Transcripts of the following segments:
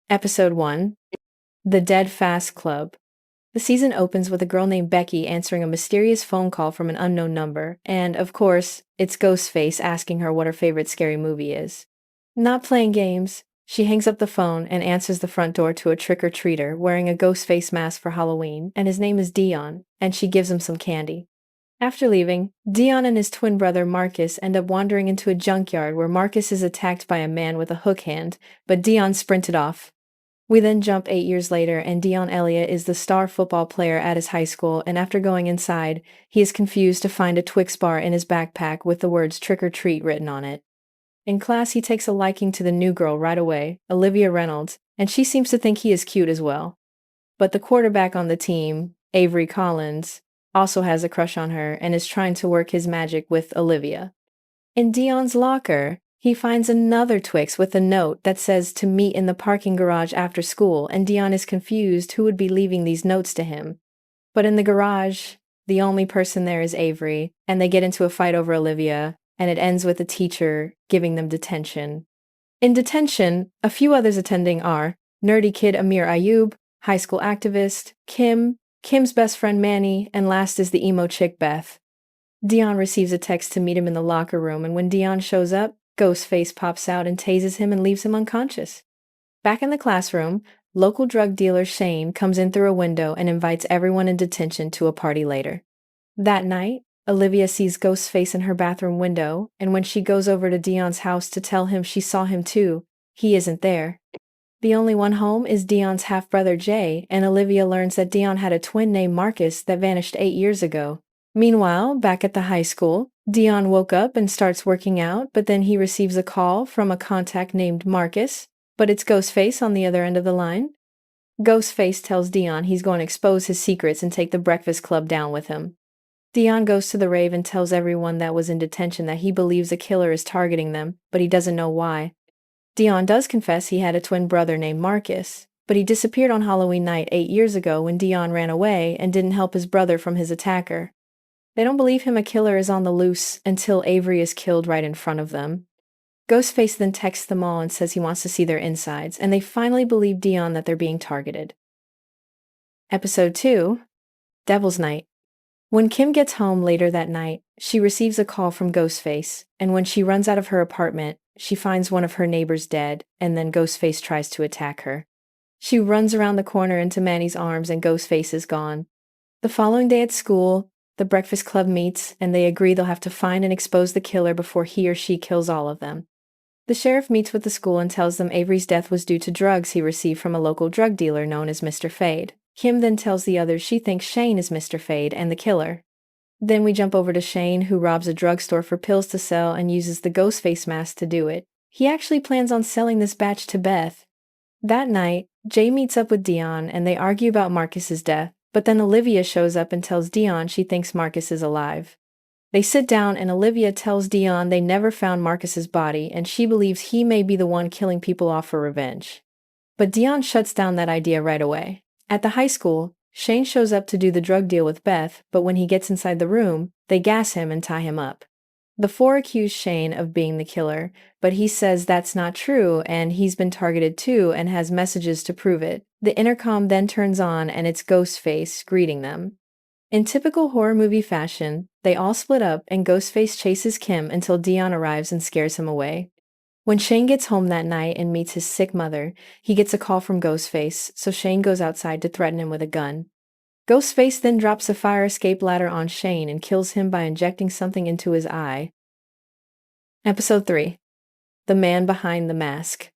Episode 1, The Deadfast Club. The season opens with a girl named Becky answering a mysterious phone call from an unknown number, and, of course, it's Ghostface asking her what her favorite scary movie is. Not playing games, she hangs up the phone and answers the front door to a trick-or-treater wearing a Ghostface mask for Halloween, and his name is Deion, and she gives him some candy. After leaving, Deion and his twin brother Marcus end up wandering into a junkyard where Marcus is attacked by a man with a hook hand, but Deion sprinted off. We then jump 8 years later, and Deion Elliot is the star football player at his high school, and after going inside, he is confused to find a Twix bar in his backpack with the words trick or treat written on it. In class, he takes a liking to the new girl right away, Olivia Reynolds, and she seems to think he is cute as well. But the quarterback on the team, Avery Collins, also has a crush on her and is trying to work his magic with Olivia. In Deion's locker, he finds another Twix with a note that says to meet in the parking garage after school, and Deion is confused who would be leaving these notes to him. But in the garage, the only person there is Avery, and they get into a fight over Olivia, and it ends with the teacher giving them detention. In detention, a few others attending are nerdy kid Amir Ayub, high school activist, Kim's best friend Manny, and last is the emo chick Beth. Deion receives a text to meet him in the locker room, and when Deion shows up, Ghostface pops out and tases him and leaves him unconscious. Back in the classroom, local drug dealer Shane comes in through a window and invites everyone in detention to a party later. That night, Olivia sees Ghostface in her bathroom window, and when she goes over to Deion's house to tell him she saw him too, he isn't there. The only one home is Deion's half-brother Jay, and Olivia learns that Deion had a twin named Marcus that vanished 8 years ago. Meanwhile, back at the high school, Deion woke up and starts working out, but then he receives a call from a contact named Marcus, but it's Ghostface on the other end of the line. Ghostface tells Deion he's going to expose his secrets and take the Breakfast Club down with him. Deion goes to the rave and tells everyone that was in detention that he believes a killer is targeting them, but he doesn't know why. Deion does confess he had a twin brother named Marcus, but he disappeared on Halloween night 8 years ago when Deion ran away and didn't help his brother from his attacker. They don't believe him a killer is on the loose until Avery is killed right in front of them. Ghostface then texts them all and says he wants to see their insides, and they finally believe Deion that they're being targeted. Episode 2, Devil's Night. When Kim gets home later that night, she receives a call from Ghostface, and when she runs out of her apartment, she finds one of her neighbors dead, and then Ghostface tries to attack her. She runs around the corner into Manny's arms, and Ghostface is gone. The following day at school, the Breakfast Club meets, and they agree they'll have to find and expose the killer before he or she kills all of them. The sheriff meets with the school and tells them Avery's death was due to drugs he received from a local drug dealer known as Mr. Fade. Kim then tells the others she thinks Shane is Mr. Fade and the killer. Then we jump over to Shane, who robs a drugstore for pills to sell and uses the Ghostface mask to do it. He actually plans on selling this batch to Beth. That night, Jay meets up with Deion and they argue about Marcus's death, but then Olivia shows up and tells Deion she thinks Marcus is alive. They sit down and Olivia tells Deion they never found Marcus's body and she believes he may be the one killing people off for revenge. But Deion shuts down that idea right away. At the high school, Shane shows up to do the drug deal with Beth, but when he gets inside the room, they gas him and tie him up. The four accuse Shane of being the killer, but he says that's not true and he's been targeted too and has messages to prove it. The intercom then turns on and it's Ghostface greeting them. In typical horror movie fashion, they all split up and Ghostface chases Kim until Deion arrives and scares him away. When Shane gets home that night and meets his sick mother, he gets a call from Ghostface, so Shane goes outside to threaten him with a gun. Ghostface then drops a fire escape ladder on Shane and kills him by injecting something into his eye. Episode 3, The Man Behind the Mask.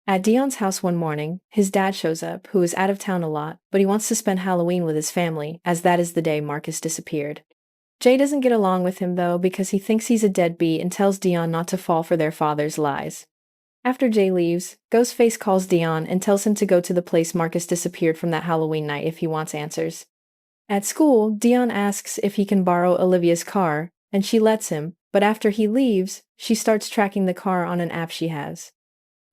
At Deion's house one morning, his dad shows up, who is out of town a lot, but he wants to spend Halloween with his family, as that is the day Marcus disappeared. Jay doesn't get along with him, though, because he thinks he's a deadbeat and tells Deion not to fall for their father's lies. After Jay leaves, Ghostface calls Deion and tells him to go to the place Marcus disappeared from that Halloween night if he wants answers. At school, Deion asks if he can borrow Olivia's car, and she lets him, but after he leaves, she starts tracking the car on an app she has.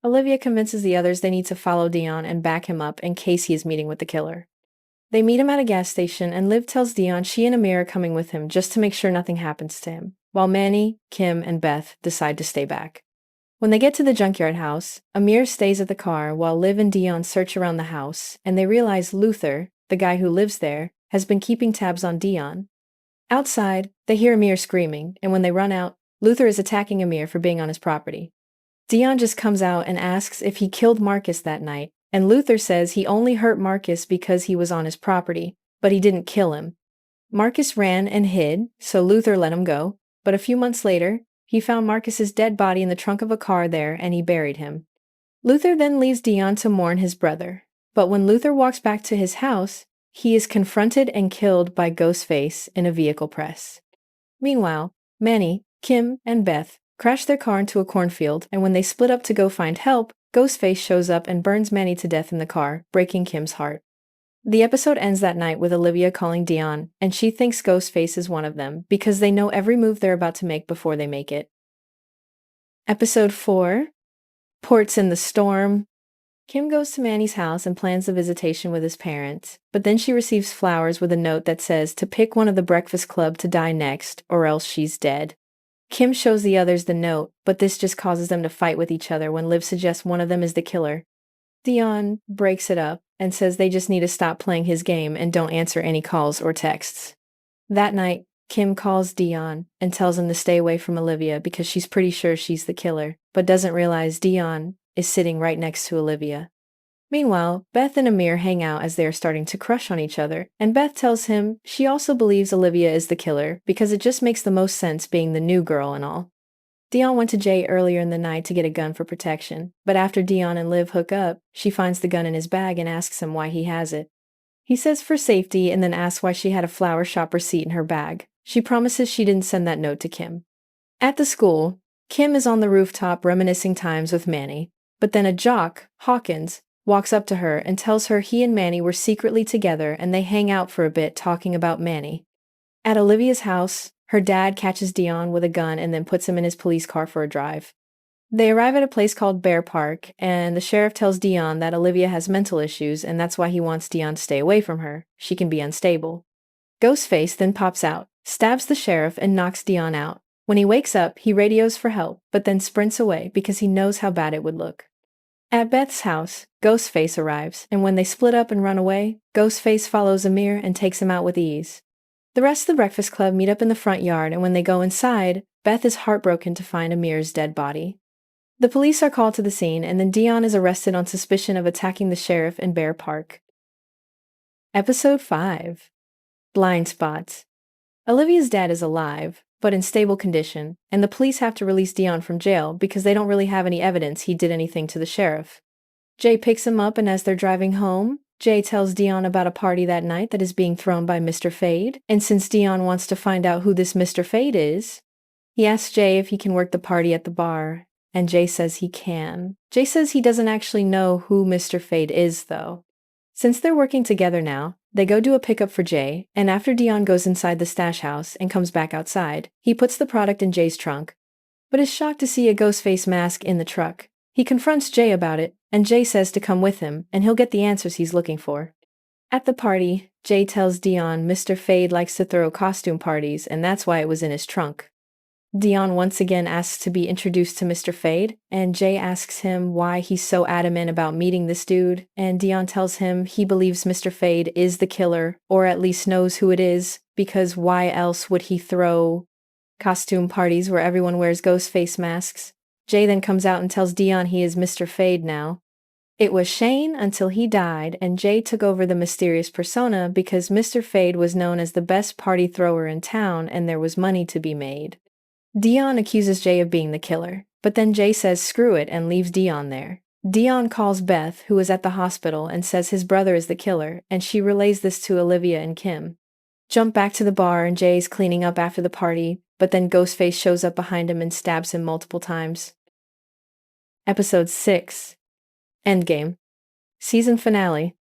Olivia convinces the others they need to follow Deion and back him up in case he is meeting with the killer. They meet him at a gas station, and Liv tells Deion she and Amir are coming with him just to make sure nothing happens to him, while Manny, Kim, and Beth decide to stay back. When they get to the junkyard house, Amir stays at the car while Liv and Deion search around the house, and they realize Luther, the guy who lives there, has been keeping tabs on Deion. Outside, they hear Amir screaming, and when they run out, Luther is attacking Amir for being on his property. Deion just comes out and asks if he killed Marcus that night, and Luther says he only hurt Marcus because he was on his property, but he didn't kill him. Marcus ran and hid, so Luther let him go, but a few months later, he found Marcus's dead body in the trunk of a car there and he buried him. Luther then leaves Deion to mourn his brother, but when Luther walks back to his house, he is confronted and killed by Ghostface in a vehicle press. Meanwhile, Manny, Kim, and Beth crash their car into a cornfield, and when they split up to go find help, Ghostface shows up and burns Manny to death in the car, breaking Kim's heart. The episode ends that night with Olivia calling Deion, and she thinks Ghostface is one of them because they know every move they're about to make before they make it. Episode 4, Ports in the Storm. Kim goes to Manny's house and plans the visitation with his parents, but then she receives flowers with a note that says to pick one of the Breakfast Club to die next, or else she's dead. Kim shows the others the note, but this just causes them to fight with each other when Liv suggests one of them is the killer. Deion breaks it up and says they just need to stop playing his game and don't answer any calls or texts. That night, Kim calls Deion and tells him to stay away from Olivia because she's pretty sure she's the killer, but doesn't realize Deion is sitting right next to Olivia. Meanwhile, Beth and Amir hang out as they are starting to crush on each other, and Beth tells him she also believes Olivia is the killer because it just makes the most sense being the new girl and all. Deion went to Jay earlier in the night to get a gun for protection, but after Deion and Liv hook up, she finds the gun in his bag and asks him why he has it. He says for safety and then asks why she had a flower shop receipt in her bag. She promises she didn't send that note to Kim. At the school, Kim is on the rooftop reminiscing times with Manny, but then a jock, Hawkins, walks up to her and tells her he and Manny were secretly together and they hang out for a bit talking about Manny. At Olivia's house, her dad catches Deion with a gun and then puts him in his police car for a drive. They arrive at a place called Bear Park, and the sheriff tells Deion that Olivia has mental issues and that's why he wants Deion to stay away from her. She can be unstable. Ghostface then pops out, stabs the sheriff, and knocks Deion out. When he wakes up, he radios for help, but then sprints away because he knows how bad it would look. At Beth's house, Ghostface arrives, and when they split up and run away, Ghostface follows Amir and takes him out with ease. The rest of the Breakfast Club meet up in the front yard, and when they go inside, Beth is heartbroken to find Amir's dead body. The police are called to the scene, and then Deion is arrested on suspicion of attacking the sheriff in Bear Park. Episode 5, Blindspots. Olivia's dad is alive, but in stable condition, and the police have to release Deion from jail because they don't really have any evidence he did anything to the sheriff. Jay picks him up, and as they're driving home, Jay tells Deion about a party that night that is being thrown by Mr. Fade, and since Deion wants to find out who this Mr. Fade is, he asks Jay if he can work the party at the bar, and Jay says he can. Jay says he doesn't actually know who Mr. Fade is, though. Since they're working together now, they go do a pickup for Jay, and after Deion goes inside the stash house and comes back outside, he puts the product in Jay's trunk, but is shocked to see a Ghostface mask in the truck. He confronts Jay about it, and Jay says to come with him, and he'll get the answers he's looking for. At the party, Jay tells Deion Mr. Fade likes to throw costume parties, and that's why it was in his trunk. Deion once again asks to be introduced to Mr. Fade, and Jay asks him why he's so adamant about meeting this dude, and Deion tells him he believes Mr. Fade is the killer, or at least knows who it is, because why else would he throw costume parties where everyone wears Ghostface masks? Jay then comes out and tells Deion he is Mr. Fade now. It was Shane until he died, and Jay took over the mysterious persona because Mr. Fade was known as the best party thrower in town and there was money to be made. Deion accuses Jay of being the killer, but then Jay says screw it and leaves Deion there. Deion calls Beth, who is at the hospital, and says his brother is the killer, and she relays this to Olivia and Kim. Jump back to the bar and Jay's cleaning up after the party, but then Ghostface shows up behind him and stabs him multiple times. Episode 6, Endgame. Season finale.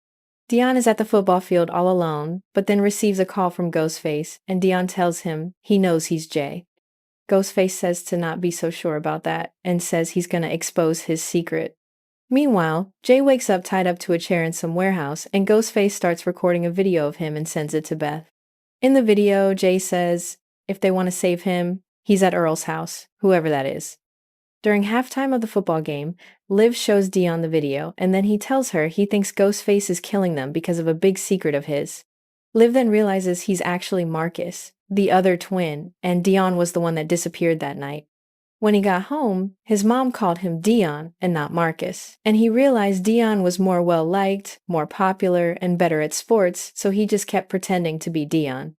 Deion is at the football field all alone, but then receives a call from Ghostface, and Deion tells him he knows he's Jay. Ghostface says to not be so sure about that, and says he's gonna expose his secret. Meanwhile, Jay wakes up tied up to a chair in some warehouse, and Ghostface starts recording a video of him and sends it to Beth. In the video, Jay says if they want to save him, he's at Earl's house, whoever that is. During halftime of the football game, Liv shows Dion the video, and then he tells her he thinks Ghostface is killing them because of a big secret of his. Liv then realizes he's actually Marcus, the other twin, and Dion was the one that disappeared that night. When he got home, his mom called him Dion and not Marcus, and he realized Dion was more well-liked, more popular, and better at sports, so he just kept pretending to be Dion.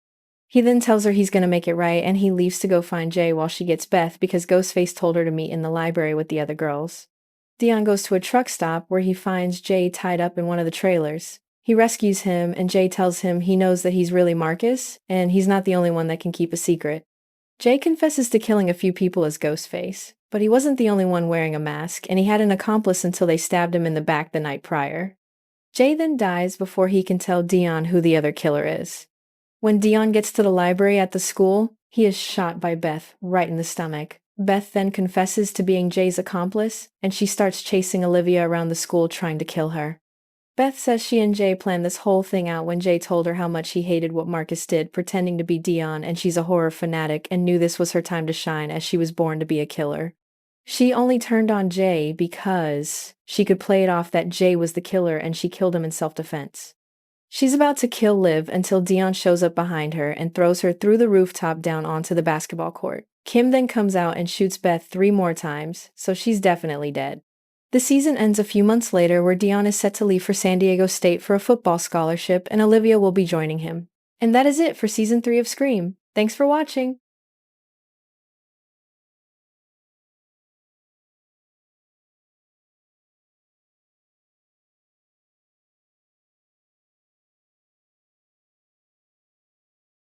He then tells her he's gonna make it right, and he leaves to go find Jay while she gets Beth because Ghostface told her to meet in the library with the other girls. Dion goes to a truck stop where he finds Jay tied up in one of the trailers. He rescues him, and Jay tells him he knows that he's really Marcus, and he's not the only one that can keep a secret. Jay confesses to killing a few people as Ghostface, but he wasn't the only one wearing a mask, and he had an accomplice until they stabbed him in the back the night prior. Jay then dies before he can tell Dion who the other killer is. When Dion gets to the library at the school, he is shot by Beth right in the stomach. Beth then confesses to being Jay's accomplice, and she starts chasing Olivia around the school trying to kill her. Beth says she and Jay planned this whole thing out when Jay told her how much he hated what Marcus did, pretending to be Dion, and she's a horror fanatic and knew this was her time to shine as she was born to be a killer. She only turned on Jay because she could play it off that Jay was the killer and she killed him in self-defense. She's about to kill Liv until Dion shows up behind her and throws her through the rooftop down onto the basketball court. Kim then comes out and shoots Beth 3 more times, so she's definitely dead. The season ends a few months later where Dion is set to leave for San Diego State for a football scholarship and Olivia will be joining him. And that is it for Season 3 of Scream. Thanks for watching!